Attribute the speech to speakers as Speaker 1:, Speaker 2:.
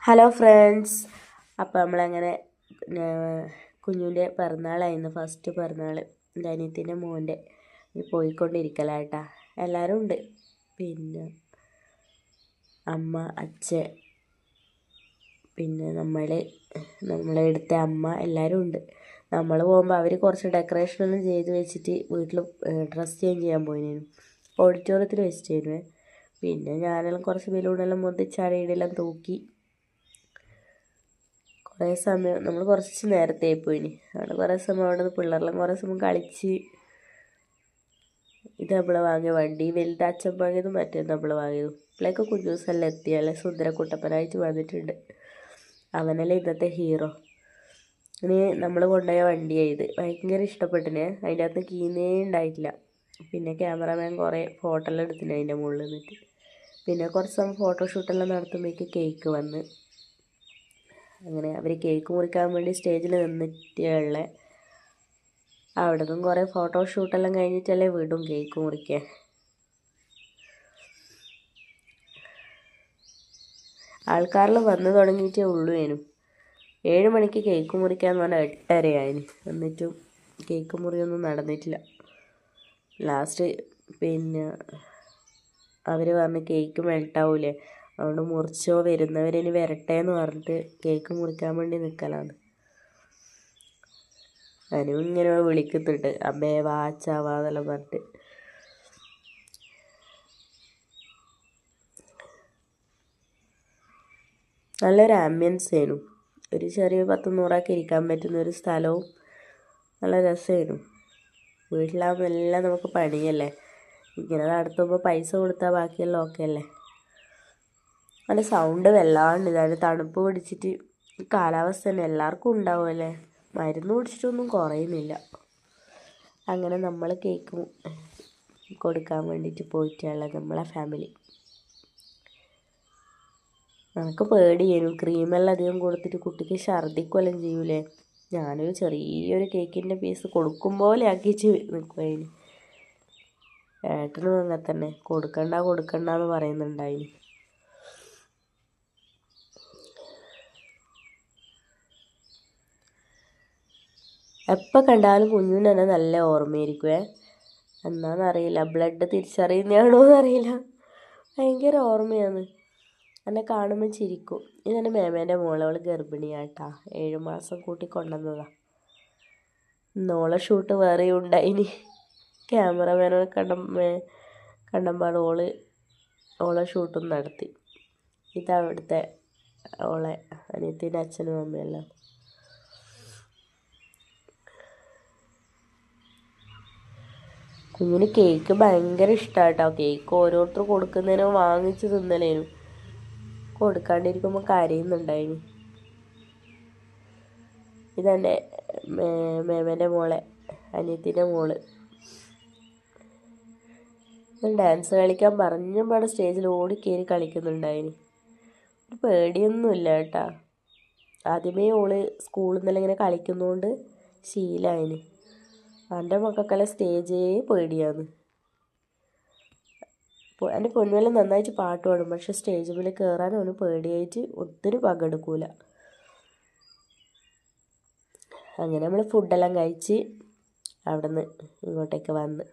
Speaker 1: Hello friends, അപ്പോൾ നമ്മളങ്ങനെ കുഞ്ഞുൻ്റെ പിറന്നാളായിരുന്നു. First പിറന്നാൾ എൻ്റെ അനിയത്തിൻ്റെ മോൻ്റെ പോയിക്കൊണ്ടിരിക്കലാട്ടാ. എല്ലാവരും ഉണ്ട്. പിന്നെ അമ്മ, അച്ഛൻ, പിന്നെ നമ്മളെ അടുത്ത അമ്മ എല്ലാവരും ഉണ്ട്. നമ്മൾ പോകുമ്പോൾ അവർ കുറച്ച് ഡെക്കറേഷനൊന്നും ചെയ്ത് വെച്ചിട്ട് വീട്ടിൽ ഡ്രസ്സ് ചേഞ്ച് ചെയ്യാൻ പോയിരുന്നു. ഓഡിറ്റോറിയത്തിൽ വെച്ചിട്ടായിരുന്നു. പിന്നെ ഞാനെല്ലാം കുറച്ച് ബലൂണെല്ലാം മുന്തിച്ചാടിയിടെല്ലാം തൂക്കി. കുറേ സമയം നമ്മൾ കുറച്ച് നേരത്തെ പോയിനി. അവിടെ കുറേ സമയം അവിടെ നിന്ന് പിള്ളേരെല്ലാം കുറേ സമയം കളിച്ച്. ഇത് നമ്മൾ വാങ്ങിയ വണ്ടി വലുത് അച്ഛൻ വാങ്ങിയതും മറ്റേ നമ്മൾ വാങ്ങിയതും. ഇപ്പോഴേക്ക് കുഞ്ഞൂസെല്ലാം എത്തിയല്ലേ, സുന്ദരക്കുട്ടപ്പനായിട്ട് വന്നിട്ടുണ്ട്. അവനല്ലേ ഇന്നത്തെ ഹീറോ. ഇനി നമ്മൾ കൊണ്ടുപോയ വണ്ടിയായത് ഭയങ്കര ഇഷ്ടപ്പെട്ടിന്. അതിൻ്റെ അകത്ത് കീന്നേ ഉണ്ടായിട്ടില്ല. പിന്നെ ക്യാമറാമാൻ കുറേ ഫോട്ടോ എല്ലാം എടുത്തിന് അതിൻ്റെ മുകളിൽ നിന്നിട്ട്. പിന്നെ കുറച്ച് സമയം ഫോട്ടോഷൂട്ടെല്ലാം നടത്തുമ്പോഴേക്ക് കേക്ക് വന്ന്. അങ്ങനെ അവർ കേക്ക് മുറിക്കാൻ വേണ്ടി സ്റ്റേജിൽ നിന്നിട്ടുള്ള അവിടെ നിന്നും കുറേ ഫോട്ടോഷൂട്ടെല്ലാം കഴിഞ്ഞിട്ടല്ലേ വിടും കേക്ക് മുറിക്കാൻ. ആൾക്കാരെല്ലാം വന്നു തുടങ്ങിയിട്ടേ ഉള്ളൂ. 7 മണിക്ക് കേക്ക് മുറിക്കാന്ന് പറഞ്ഞാൽ 8:30 എന്നിട്ടും കേക്ക് മുറിയൊന്നും നടന്നിട്ടില്ല. ലാസ്റ്റ് പിന്നെ അവർ പറഞ്ഞ് കേക്ക് മെൽട്ടാവൂലേ, അതുകൊണ്ട് മുറിച്ചോ, വരുന്നവരിനി വരട്ടെ എന്ന് പറഞ്ഞിട്ട് കേക്ക് മുറിക്കാൻ വേണ്ടി നിൽക്കലാണ്. അനു ഇങ്ങനെ വിളിക്കുന്നുണ്ട്, അമ്മേ വാ അച്ഛാ വാ എന്നെല്ലാം പറഞ്ഞിട്ട്. നല്ലൊരു ആംബിയൻസ് ആയിരുന്നു. ഒരു ചെറിയ 10-100 ഇരിക്കാൻ പറ്റുന്ന ഒരു സ്ഥലവും നല്ല രസമായിരുന്നു. വീട്ടിലാകുമ്പോൾ എല്ലാം നമുക്ക് പണിയല്ലേ. ഇങ്ങനെ നടത്തുമ്പോൾ പൈസ കൊടുത്താൽ ബാക്കിയെല്ലാം ഓക്കെ അല്ലേ. അതിൻ്റെ സൗണ്ട് വല്ലാണ്ട് ഇതാണ്. തണുപ്പ് പിടിച്ചിട്ട് കാലാവസ്ഥ തന്നെ എല്ലാവർക്കും ഉണ്ടാവുമല്ലേ. മരുന്ന് കുടിച്ചിട്ടൊന്നും കുറയുന്നില്ല. അങ്ങനെ നമ്മൾ കേക്ക് കൊടുക്കാൻ വേണ്ടിയിട്ട് പോയിട്ടുള്ള നമ്മളെ ഫാമിലി. നമുക്ക് പേടിയായിരുന്നു. ക്രീമെല്ലാം അധികം കൊടുത്തിട്ട് കുട്ടിക്ക് ഛർദ്ദിക്കുമെല്ലാം ചെയ്യൂലേ. ഞാനൊരു ചെറിയൊരു കേക്കിൻ്റെ പീസ് കൊടുക്കും പോലെ ആക്കിച്ച് നിൽക്കുമായിരുന്നു. ഏട്ടനും അങ്ങനെ തന്നെ കൊടുക്കണ്ടെന്ന് പറയുന്നുണ്ടായിന്. എപ്പോൾ കണ്ടാലും കുഞ്ഞിന് തന്നെ നല്ല ഓർമ്മയായിരിക്കുമേ. എന്നാന്നറിയില്ല, ബ്ലഡ് തിരിച്ചറിയുന്നതാണോ എന്നറിയില്ല, ഭയങ്കര ഓർമ്മയാണ്. എന്നെ കാണുമ്പോൾ ചിരിക്കും. ഇതെൻ്റെ മേമേൻ്റെ മോള്, അവൾ ഗർഭിണിയാട്ടാ. 7 മാസം കൂട്ടി കൊണ്ടുവന്നതാ. നോളെ ഷൂട്ട് വേറെ ഉണ്ടായിനി. ക്യാമറമാനോട് കണ്ടമ്പാട് ഓളെ ഷൂട്ടും നടത്തി. ഇതവിടുത്തെ ഓളെ അനിയത്തിൻ്റെ അച്ഛനും അമ്മയെല്ലാം. കുഞ്ഞിന് കേക്ക് ഭയങ്കര ഇഷ്ടമാട്ടോ. കേക്ക് ഓരോരുത്തർ കൊടുക്കുന്നതിനോ വാങ്ങിച്ച് തിന്നലേനും. കൊടുക്കാണ്ടിരിക്കുമ്പോൾ കരയുന്നുണ്ടായിന്. ഇതെൻ്റെ മേമേൻ്റെ മോളെ അനിയത്തിൻ്റെ മോള്. ഡാൻസ് കളിക്കാൻ പറഞ്ഞപാടെ സ്റ്റേജിൽ ഓടിക്കയറി കളിക്കുന്നുണ്ടായിന്. ഒരു പേടിയൊന്നുമില്ല കേട്ടാ. ആദ്യമേ ഓള് സ്കൂളിൽ നിന്നെല്ലാം ഇങ്ങനെ കളിക്കുന്നതുകൊണ്ട് ശീലമായിന്. എൻ്റെ മക്കൾക്കെല്ലാം സ്റ്റേജേ പേടിയാണ്. എൻ്റെ പൊന്നുമെല്ലാം നന്നായിട്ട് പാട്ട് പാടും, പക്ഷെ സ്റ്റേജ് മേലെ കയറാൻ അവന് പേടിയായിട്ട് ഒത്തിരി പങ്കെടുക്കൂല. അങ്ങനെ നമ്മൾ ഫുഡെല്ലാം കഴിച്ച് അവിടെ നിന്ന് ഇങ്ങോട്ടേക്ക് വന്ന്